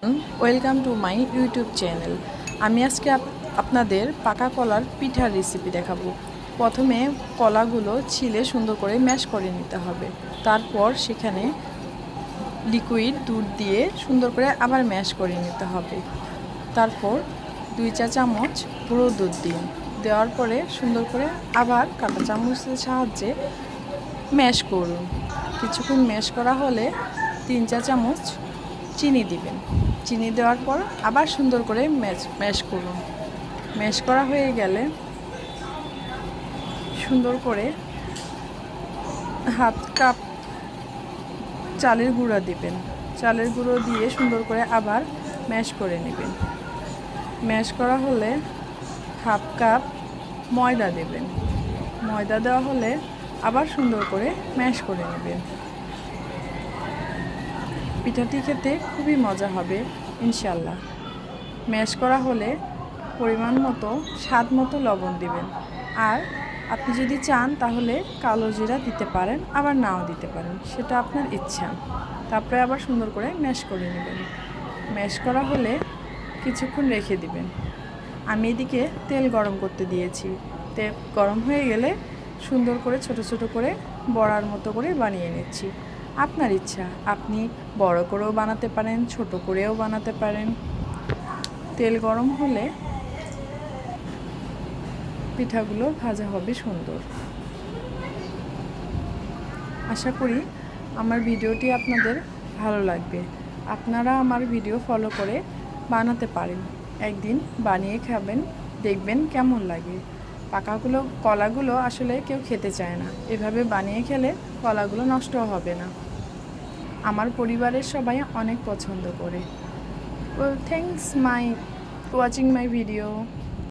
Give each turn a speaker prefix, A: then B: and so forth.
A: Welcome to my YouTube channel. আমি আজকে আপনাদের পাকা কলার পিঠার রেসিপি দেখাবো। প্রথমে কলাগুলো ছিলে সুন্দর করে ম্যাশ করে নিতে হবে। তারপর সেখানে লিকুইড দুধ দিয়ে সুন্দর করে আবার ম্যাশ করে নিতে হবে। তারপর 2 চা চামচ গুঁড়ো দুধ দিন, দেওয়ার পরে সুন্দর করে আবার কাঁটা চামচের সাহায্যে ম্যাশ করুন। কিছুক্ষণ ম্যাশ করা হলে 3 চা চামচ চিনি দিবেন। চিনি দেওয়ার পর আবার সুন্দর করে ম্যাশ করুন। ম্যাশ করা হয়ে গেলে সুন্দর করে হাফ কাপ চালের গুঁড়া দিবেন। চালের গুঁড়ো দিয়ে সুন্দর করে আবার ম্যাশ করে নেবেন। ম্যাশ করা হলে হাফ কাপ ময়দা দেবেন। ময়দা দেওয়া হলে আবার সুন্দর করে ম্যাশ করে নেবেন। পিঠাটি খেতে খুবই মজা হবে ইনশাল্লাহ। ম্যাশ করা হলে পরিমাণ মতো স্বাদ মতো লবণ দিবেন। আর আপনি যদি চান তাহলে কালো জিরা দিতে পারেন, আবার নাও দিতে পারেন, সেটা আপনার ইচ্ছা। তারপরে আবার সুন্দর করে ম্যাশ করে নেবেন। ম্যাশ করা হলে কিছুক্ষণ রেখে দিবেন। আমি এদিকে তেল গরম করতে দিয়েছি। তেল গরম হয়ে গেলে সুন্দর করে ছোট ছোট করে বড়ার মতো করে বানিয়ে নিচ্ছি। আপনার ইচ্ছা, আপনি বড় করেও বানাতে পারেন, ছোট করেও বানাতে পারেন। তেল গরম হলে পিঠাগুলো ভাজা হবে সুন্দর। আশা করি আমার ভিডিওটি আপনাদের ভালো লাগবে। আপনারা আমার ভিডিও ফলো করে বানাতে পারেন। একদিন বানিয়ে খাবেন, দেখবেন কেমন লাগে। কলাগুলো আসলে কেউ খেতে চায় না। এভাবে বানিয়ে খেলে কলাগুলো নষ্ট হবে না। আমার পরিবারের সবাই অনেক পছন্দ করে। Well, thanks my watching my video.